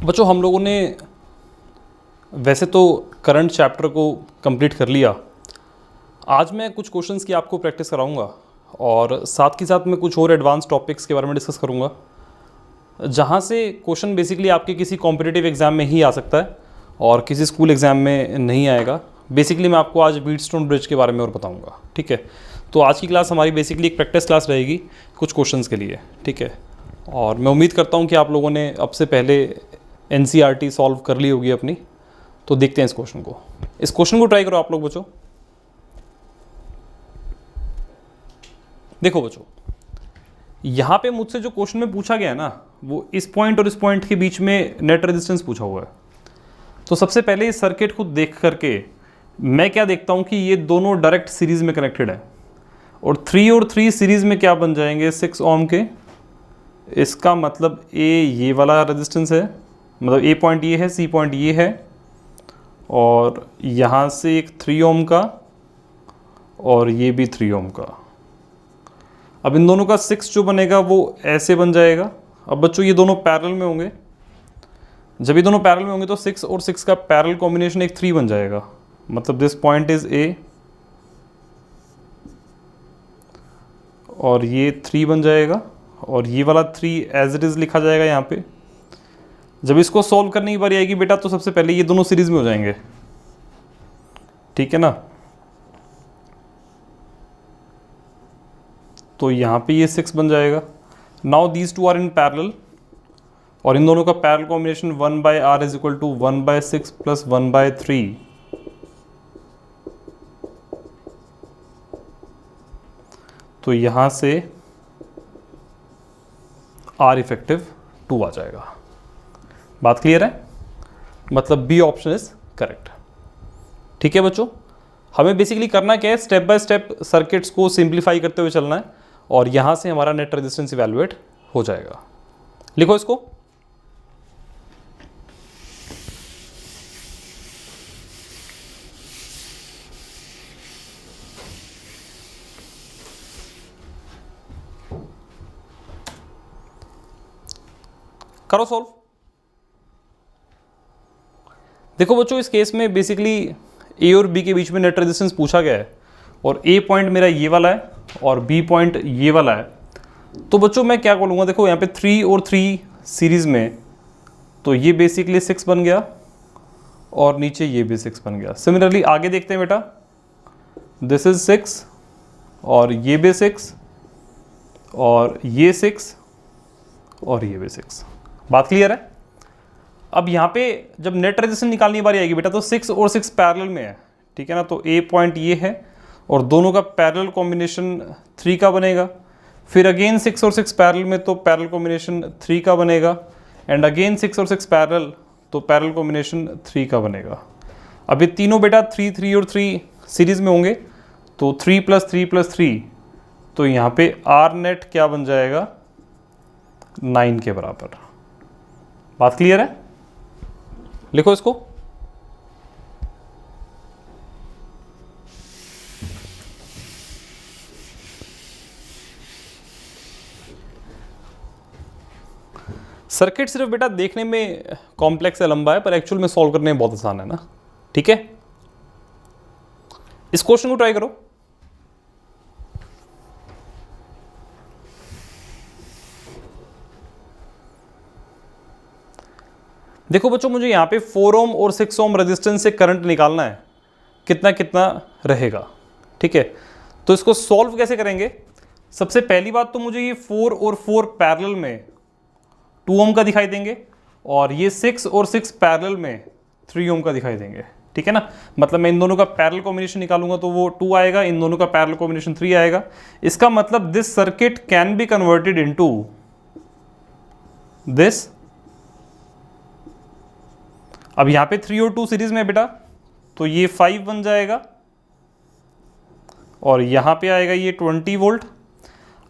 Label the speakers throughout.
Speaker 1: बच्चों हम लोगों ने वैसे तो करंट चैप्टर को कंप्लीट कर लिया। आज मैं कुछ क्वेश्चंस की आपको प्रैक्टिस कराऊंगा और साथ के साथ मैं कुछ और एडवांस टॉपिक्स के बारे में डिस्कस करूंगा, जहां से क्वेश्चन बेसिकली आपके किसी कॉम्पिटिटिव एग्ज़ाम में ही आ सकता है और किसी स्कूल एग्ज़ाम में नहीं आएगा। बेसिकली मैं आपको आज व्हीटस्टोन ब्रिज के बारे में और बताऊँगा, ठीक है। तो आज की क्लास हमारी बेसिकली एक प्रैक्टिस क्लास रहेगी कुछ क्वेश्चंस के लिए, ठीक है। और मैं उम्मीद करता हूँ कि आप लोगों ने अब से पहले NCERT सॉल्व कर ली होगी अपनी। तो देखते हैं इस क्वेश्चन को ट्राई करो आप लोग बच्चों। देखो बच्चों, यहाँ पे मुझसे जो क्वेश्चन में पूछा गया है ना, वो इस पॉइंट और इस पॉइंट के बीच में नेट रेजिस्टेंस पूछा हुआ है। तो सबसे पहले इस सर्किट को देख करके मैं क्या देखता हूँ कि ये दोनों डायरेक्ट सीरीज में कनेक्टेड है और 3 और 3 सीरीज में क्या बन जाएंगे, 6 ओम के। इसका मतलब ये वाला रेजिस्टेंस है, मतलब ए पॉइंट ये है, सी पॉइंट ये है, और यहाँ से एक 3 ओम का और ये भी 3 ओम का। अब इन दोनों का 6 जो बनेगा वो ऐसे बन जाएगा। अब बच्चों ये दोनों पैरेलल में होंगे, जब ये दोनों पैरेलल में होंगे तो 6 और 6 का पैरेलल कॉम्बिनेशन एक 3 बन जाएगा। मतलब दिस पॉइंट इज ए और ये 3 बन जाएगा और ये वाला 3 एज इट इज़ लिखा जाएगा यहाँ पे। जब इसको सॉल्व करने की बारी आएगी बेटा, तो सबसे पहले ये दोनों सीरीज में हो जाएंगे, ठीक है ना। तो यहाँ पे ये 6 बन जाएगा। Now these two are in parallel और इन दोनों का parallel combination 1/r is equal to 1/6 plus 1/3। तो यहाँ से R इफेक्टिव 2 आ जाएगा। बात क्लियर है? मतलब बी ऑप्शन इज करेक्ट, ठीक है बच्चों। हमें बेसिकली करना क्या है, स्टेप बाय स्टेप सर्किट्स को सिंप्लीफाई करते हुए चलना है और यहां से हमारा नेट रेजिस्टेंस इवैल्यूएट हो जाएगा। लिखो इसको। करो सॉल्व। देखो बच्चों, इस केस में बेसिकली ए और बी के बीच में नेट रेजिस्टेंस पूछा गया है और ए पॉइंट मेरा ये वाला है और बी पॉइंट ये वाला है। तो बच्चों मैं क्या बोलूँगा, देखो यहाँ पे 3 और 3 सीरीज में, तो ये बेसिकली 6 बन गया और नीचे ये भी 6 बन गया। सिमिलरली आगे देखते हैं बेटा, दिस इज 6 और ये भी 6 और ये 6 और ये भी 6। बात क्लियर है? अब यहाँ पे जब नेट रेजिस्टेंस निकालने की बारी आएगी बेटा, तो 6 और 6 पैरेलल में है, ठीक है ना। तो ए पॉइंट ये है और दोनों का पैरेलल कॉम्बिनेशन 3 का बनेगा। फिर अगेन 6 और 6 पैरेलल में, तो पैरेलल कॉम्बिनेशन 3 का बनेगा एंड अगेन 6 और 6 पैरेलल, तो पैरेलल कॉम्बिनेशन 3 का बनेगा। अब ये तीनों बेटा 3, 3 और 3 सीरीज में होंगे, तो 3 + 3 + 3, तो यहाँ पे आर नेट क्या बन जाएगा, 9 के बराबर। बात क्लियर है? लिखो इसको। सर्किट सिर्फ बेटा देखने में कॉम्प्लेक्स है, लंबा है, पर एक्चुअल में सॉल्व करने में बहुत आसान है ना, ठीक है। इस क्वेश्चन को ट्राई करो। देखो बच्चों, मुझे यहाँ पे 4 ओम और 6 ओम रेजिस्टेंस से करंट निकालना है, कितना कितना रहेगा, ठीक है। तो इसको सॉल्व कैसे करेंगे? सबसे पहली बात तो मुझे ये 4 और 4 पैरेलल में 2 ओम का दिखाई देंगे और ये 6 और 6 पैरेलल में 3 ओम का दिखाई देंगे, ठीक है ना। मतलब मैं इन दोनों का पैरेलल कॉम्बिनेशन निकालूंगा तो वो 2 आएगा, इन दोनों का पैरेलल कॉम्बिनेशन 3 आएगा। इसका मतलब this circuit can be converted into this. अब यहाँ पे 3 और 2 सीरीज में बेटा, तो ये 5 बन जाएगा और यहाँ पे आएगा ये 20 वोल्ट।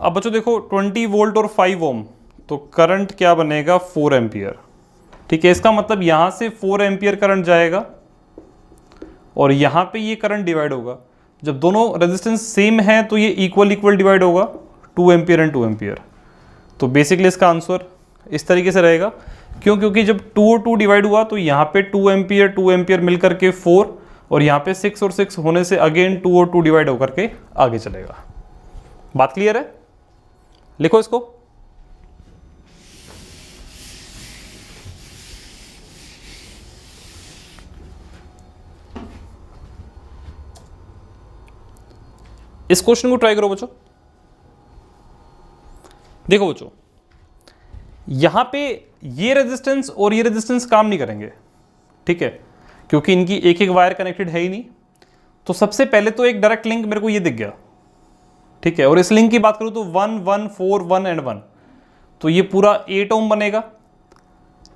Speaker 1: अब बच्चों देखो, 20 वोल्ट और 5 ओम, तो करंट क्या बनेगा, 4 एम्पियर, ठीक है। इसका मतलब यहाँ से 4 एम्पियर करंट जाएगा और यहाँ पे ये करंट डिवाइड होगा। जब दोनों रेजिस्टेंस सेम है तो ये इक्वल डिवाइड होगा, 2 एम्पियर एंड 2 एम्पियर। तो बेसिकली इसका आंसर इस तरीके से रहेगा क्यों? क्योंकि जब 2 और 2 डिवाइड हुआ तो यहाँ पे 2 एम्पियर मिल करके 4, और यहाँ पे 6 और 6 होने से अगेन 2 और 2 डिवाइड होकर के आगे चलेगा। बात क्लियर है? लिखो इसको। इस क्वेश्चन को ट्राई करो बच्चों। देखो बच्चों, यहां पे ये रेजिस्टेंस और ये रेजिस्टेंस काम नहीं करेंगे, ठीक है, क्योंकि इनकी एक एक वायर कनेक्टेड है ही नहीं। तो सबसे पहले तो एक डायरेक्ट लिंक मेरे को ये दिख गया, ठीक है, और इस लिंक की बात करूं तो 1 1 4 1 एंड 1, तो ये पूरा 8 ओम बनेगा।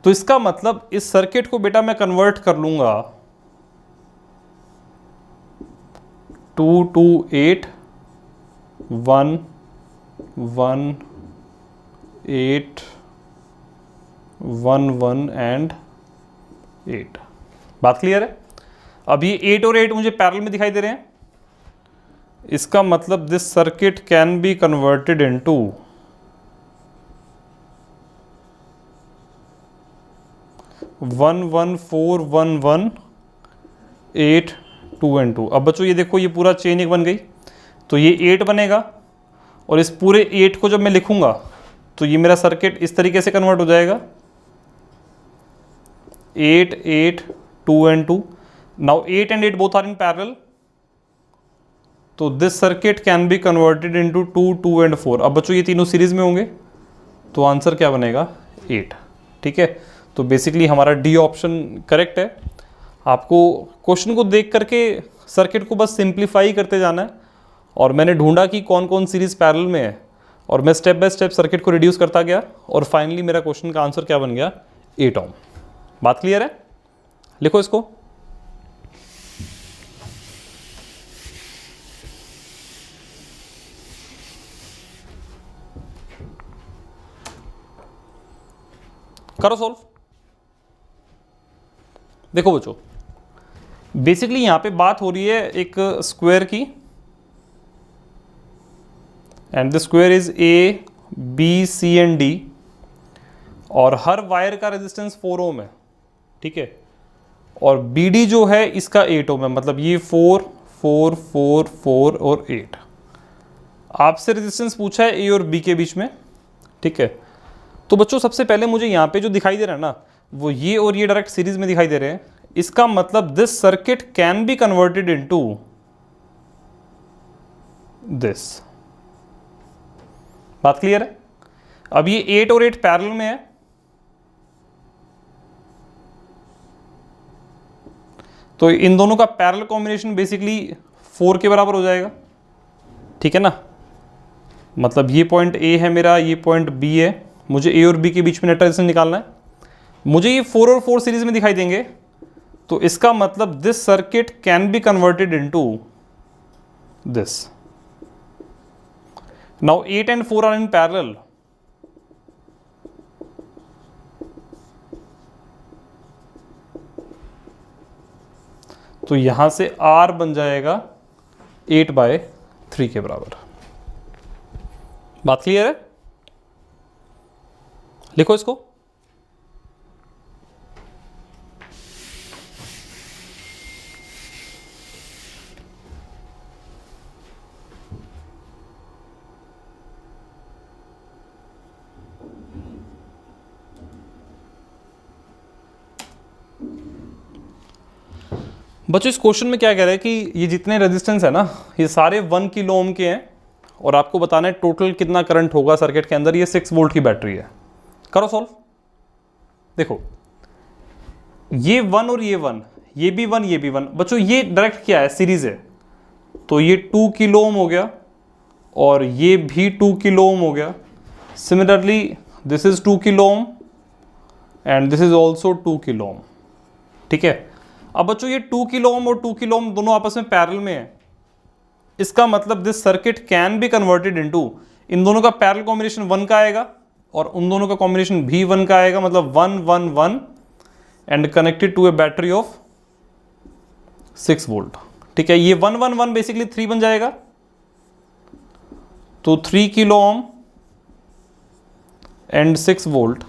Speaker 1: तो इसका मतलब इस सर्किट को बेटा मैं कन्वर्ट कर लूंगा 2 2 8 1 1 8 1 1 एंड 8। बात क्लियर है? अब ये 8 और 8 मुझे पैरेलल में दिखाई दे रहे हैं, इसका मतलब this circuit can be converted into 1 1 4 1 1 8 2 and 2। अब बच्चों ये देखो, ये पूरा चेन एक बन गई, तो ये 8 बनेगा, और इस पूरे 8 को जब मैं लिखूंगा तो ये मेरा सर्किट इस तरीके से कन्वर्ट हो जाएगा 8 8 2 and 2। Now 8 and 8 both are in parallel, तो this circuit can be converted into 2 2 and 4। अब बच्चों ये तीनों सीरीज में होंगे, तो आंसर क्या बनेगा? 8। ठीक है, तो बेसिकली हमारा डी ऑप्शन करेक्ट है। आपको क्वेश्चन को देख करके सर्किट को बस सिंप्लीफाई करते जाना है, और मैंने ढूंढा कि कौन कौन सीरीज पैरेलल में है, और मैं स्टेप बाय स्टेप सर्किट को रिड्यूस करता गया, और फाइनली मेरा क्वेश्चन का आंसर क्या बन गया? 8 ओम। बात क्लियर है? लिखो इसको। करो सॉल्व। देखो बच्चों, बेसिकली यहां पे बात हो रही है एक स्क्वायर की, and the square is A B C and D, और हर वायर का रेजिस्टेंस 4 ओम है, ठीक है, और बी डी जो है इसका 8 ओम है, मतलब ये 4 4 4 4 और 8। आपसे रेजिस्टेंस पूछा है ए और बी के बीच में, ठीक है। तो बच्चों सबसे पहले मुझे यहाँ पे जो दिखाई दे रहा है ना, वो ये और ये डायरेक्ट सीरीज में दिखाई दे रहे हैं। इसका मतलब this circuit can be converted into this. बात क्लियर है? अब ये 8 और 8 पैरेलल में है, तो इन दोनों का पैरेलल कॉम्बिनेशन बेसिकली 4 के बराबर हो जाएगा, ठीक है ना। मतलब ये पॉइंट ए है मेरा, ये पॉइंट बी है, मुझे ए और बी के बीच में नेट रेजिस्टेंस निकालना है, मुझे ये 4 और 4 सीरीज में दिखाई देंगे, तो इसका मतलब this circuit can be converted into this. Now 8 and 4 are in parallel, तो यहां से R बन जाएगा 8/3 के बराबर। बात क्लियर है? लिखो इसको। बच्चों इस क्वेश्चन में क्या कह रहा है कि ये जितने रेजिस्टेंस है ना, ये सारे 1 किलो ओम के हैं, और आपको बताना है टोटल कितना करंट होगा सर्किट के अंदर। ये 6 वोल्ट की बैटरी है। करो सॉल्व। देखो ये 1 और ये 1, ये भी 1 ये भी 1। बच्चों ये डायरेक्ट क्या है? सीरीज है, तो ये 2 किलो ओम हो गया, और ये भी 2 किलो ओम हो गया। Similarly this is 2 kilo ohm and this is also 2 kilo ohm, ठीक है। अब बच्चों ये 2 किलो ओम और 2 किलो ओम दोनों आपस में पैरेलल में है, इसका मतलब this circuit can be converted into, इन दोनों का पैरेलल कॉम्बिनेशन 1 का आएगा, और उन दोनों का कॉम्बिनेशन भी 1 का आएगा, मतलब 1 1 1 and connected to a battery of 6 volt, ठीक है। ये 1 1 1 बेसिकली 3 बन जाएगा, तो 3 किलो ओम एंड 6 वोल्ट,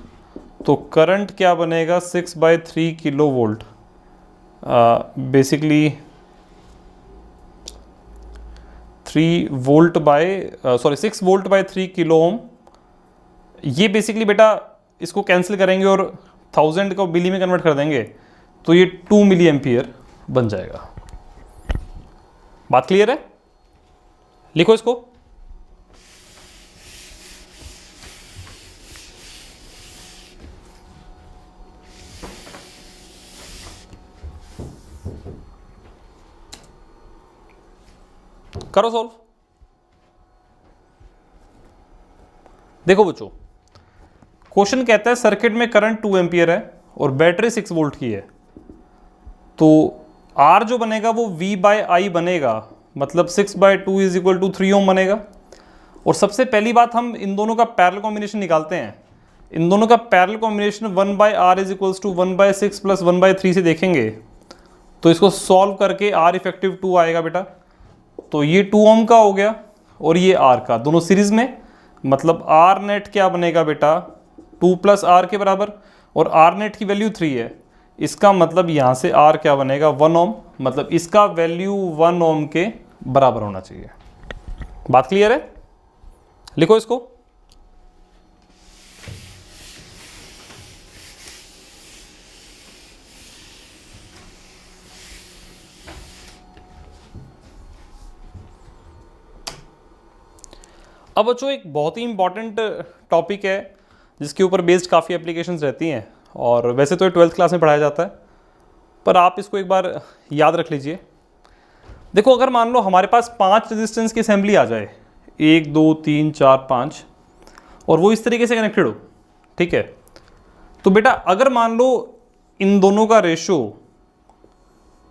Speaker 1: तो करंट क्या बनेगा 6/3 kilo volt, basically 6 volt by 3 kilo ohm. ये बेसिकली बेटा इसको कैंसिल करेंगे और 1000 को मिली में कन्वर्ट कर देंगे तो ये 2 मिली एम्पियर बन जाएगा। बात क्लियर है? लिखो इसको। करो सॉल्व। देखो बच्चों, क्वेश्चन कहता है सर्किट में करंट 2 एम्पियर है और बैटरी 6 वोल्ट की है, तो R जो बनेगा वो V/I बनेगा, मतलब 6/2 = 3 ओम बनेगा। और सबसे पहली बात, हम इन दोनों का पैरेलल कॉम्बिनेशन निकालते हैं। इन दोनों का पैरेलल कॉम्बिनेशन 1/R = 1/6 + 1/3 से देखेंगे तो इसको सॉल्व करके R इफेक्टिव 2 आएगा बेटा। तो ये 2 ओम का हो गया और ये R का, दोनों सीरीज में, मतलब R नेट क्या बनेगा बेटा 2 + R के बराबर, और R नेट की वैल्यू 3 है। इसका मतलब यहाँ से R क्या बनेगा 1 ओम, मतलब इसका वैल्यू 1 ओम के बराबर होना चाहिए। बात क्लियर है? लिखो इसको। अब बच्चों एक बहुत ही इंपॉर्टेंट टॉपिक है जिसके ऊपर बेस्ड काफ़ी एप्लीकेशंस रहती हैं, और वैसे तो ये 12th क्लास में पढ़ाया जाता है, पर आप इसको एक बार याद रख लीजिए। देखो, अगर मान लो हमारे पास 5 रेजिस्टेंस की असेंबली आ जाए, 1 2 3 4 5, और वो इस तरीके से कनेक्टेड हो, ठीक है, तो बेटा अगर मान लो इन दोनों का रेशो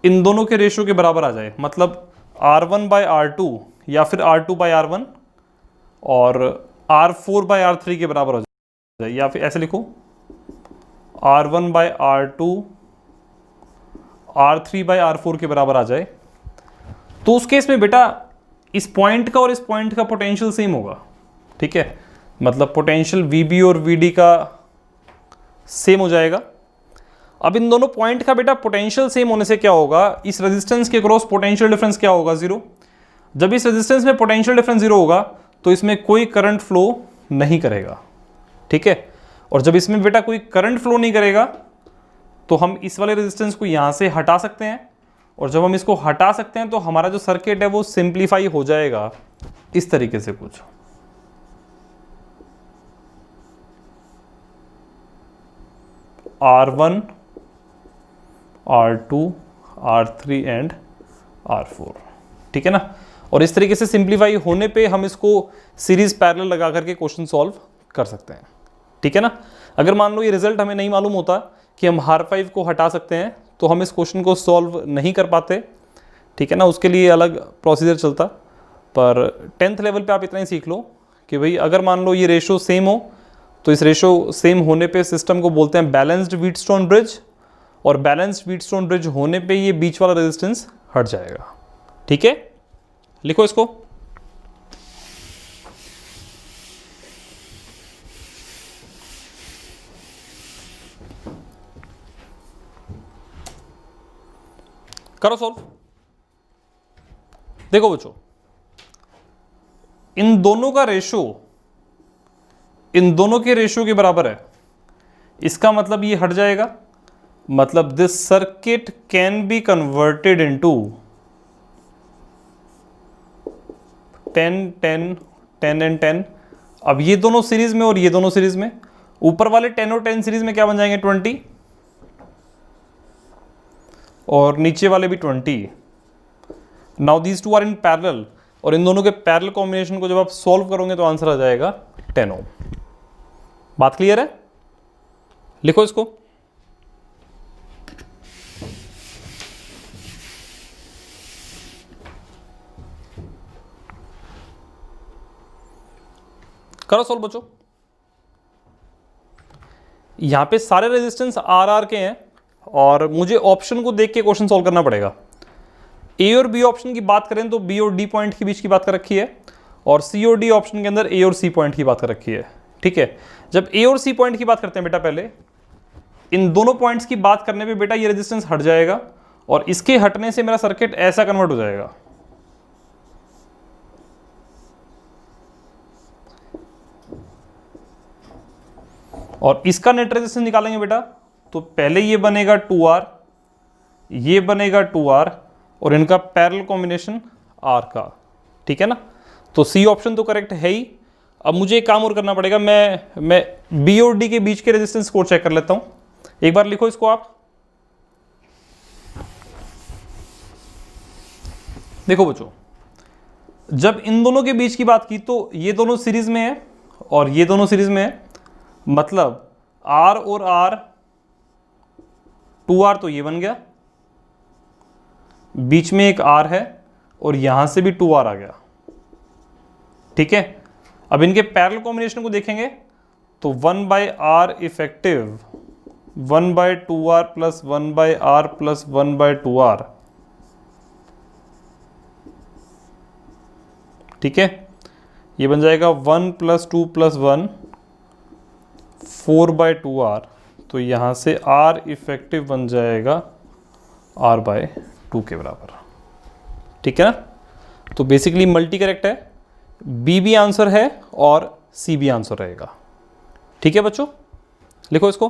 Speaker 1: इन दोनों के रेशो के बराबर आ जाए, मतलब R1/R2 या फिर R2/R1 और R4/R3 के बराबर हो जाए, या फिर ऐसे लिखो R1/R2 R3/R4 के बराबर आ जाए, तो उस केस में बेटा इस पॉइंट का और इस पॉइंट का पोटेंशियल सेम होगा, ठीक है, मतलब पोटेंशियल VB और VD का सेम हो जाएगा। अब इन दोनों पॉइंट का बेटा पोटेंशियल सेम होने से क्या होगा, इस रेजिस्टेंस के क्रॉस पोटेंशियल डिफरेंस क्या होगा 0। जब इस रेजिस्टेंस में पोटेंशियल डिफरेंस 0 होगा तो इसमें कोई करंट फ्लो नहीं करेगा, ठीक है। और जब इसमें बेटा कोई करंट फ्लो नहीं करेगा तो हम इस वाले रेजिस्टेंस को यहां से हटा सकते हैं, और जब हम इसको हटा सकते हैं तो हमारा जो सर्किट है वो सिंप्लीफाई हो जाएगा इस तरीके से कुछ। R1 R2 R3 and R4, ठीक है ना। और इस तरीके से सिंप्लीफाई होने पे हम इसको सीरीज पैरेलल लगा करके क्वेश्चन सॉल्व कर सकते हैं, ठीक है ना। अगर मान लो ये रिजल्ट हमें नहीं मालूम होता कि हम R5 को हटा सकते हैं तो हम इस क्वेश्चन को सॉल्व नहीं कर पाते, ठीक है ना, उसके लिए अलग प्रोसीजर चलता। पर 10th लेवल पे आप इतना ही सीख लो कि भाई अगर मान लो ये रेशो सेम हो तो इस रेशो सेम होने पे सिस्टम को बोलते हैं बैलेंस्ड व्हीटस्टोन ब्रिज, और बैलेंस्ड व्हीटस्टोन ब्रिज होने पे ये बीच वाला रेजिस्टेंस हट जाएगा, ठीक है। लिखो इसको। करो सॉल्व। देखो बच्चों, इन दोनों का रेशो इन दोनों के रेशो के बराबर है, इसका मतलब ये हट जाएगा, मतलब this circuit can be converted into 10 10 10 and 10। अब ये दोनों सीरीज में और ये दोनों सीरीज में, ऊपर वाले 10 और 10 सीरीज में क्या बन जाएंगे 20, और नीचे वाले भी 20। Now these two are in parallel, और इन दोनों के पैरेलल कॉम्बिनेशन को जब आप सॉल्व करोगे तो आंसर आ जाएगा 10 ओम। बात क्लियर है? लिखो इसको। करो सॉल्व बच्चों। यहां पे सारे रेजिस्टेंस आर के हैं और मुझे ऑप्शन को देख के क्वेश्चन सॉल्व करना पड़ेगा। ए और बी ऑप्शन की बात करें तो बी और डी पॉइंट के बीच की बात कर रखी है, और सी और डी ऑप्शन के अंदर ए और सी पॉइंट की बात कर रखी है। ठीक है। जब ए और सी पॉइंट की बात करते हैं बेटा, पहले इन दोनों पॉइंट्स की बात करने पे बेटा ये रेजिस्टेंस हट जाएगा और इसके हटने से मेरा सर्किट ऐसा कन्वर्ट हो जाएगा। और इसका नेट रेजिस्टेंस निकालेंगे बेटा, तो पहले ये बनेगा 2R, ये बनेगा 2R और इनका पैरेलल कॉम्बिनेशन R का, ठीक है ना। तो सी ऑप्शन तो करेक्ट है ही। अब मुझे एक काम और करना पड़ेगा, मैं बी और डी के बीच के रेजिस्टेंस को चेक कर लेता हूं। एक बार लिखो इसको आप। देखो बच्चों, जब इन दोनों के बीच की बात की तो ये दोनों सीरीज में है और ये दोनों सीरीज में है, मतलब R और R 2R तो ये बन गया, बीच में एक R है और यहां से भी 2R आ गया, ठीक है। अब इनके पैरेलल कॉम्बिनेशन को देखेंगे तो 1/R effective 1/2R plus 1/R plus 1/2R, ठीक है। ये बन जाएगा 1 + 2 + 1 4/2R, तो यहां से R इफेक्टिव बन जाएगा R/2 के बराबर, ठीक है ना। तो बेसिकली मल्टी करेक्ट है, बी भी आंसर है और सी भी आंसर रहेगा, ठीक है बच्चों। लिखो इसको।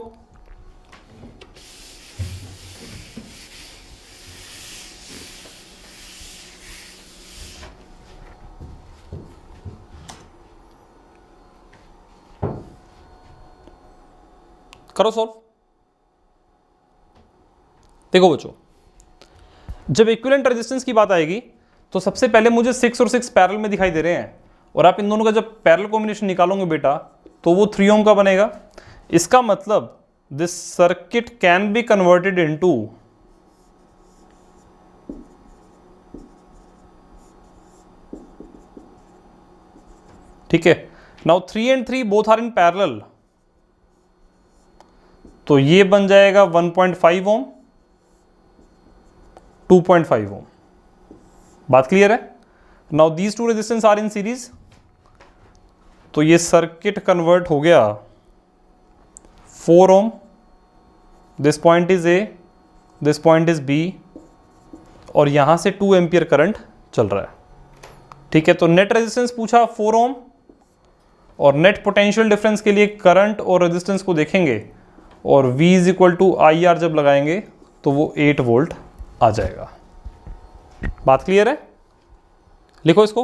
Speaker 1: करो सॉल्व। देखो बच्चों, जब इक्विवेलेंट रेजिस्टेंस की बात आएगी तो सबसे पहले मुझे 6 और 6 पैरेलल में दिखाई दे रहे हैं, और आप इन दोनों का जब पैरेलल कॉम्बिनेशन निकालोगे बेटा तो वो 3 ओम का बनेगा। इसका मतलब this circuit can be converted into ठीक है। Now 3 and 3 both are in parallel, तो ये बन जाएगा 1.5 ओम 2.5 ओम। बात क्लियर है। Now these two resistance are in series, तो ये सर्किट कन्वर्ट हो गया 4 ohm, this point is A, this point is B, और यहां से 2 एम्पियर करंट चल रहा है, ठीक है। तो नेट रेजिस्टेंस पूछा 4 ओम, और नेट पोटेंशियल डिफरेंस के लिए करंट और रेजिस्टेंस को देखेंगे और V = IR जब लगाएंगे तो वो 8 वोल्ट आ जाएगा। बात क्लियर है। लिखो इसको।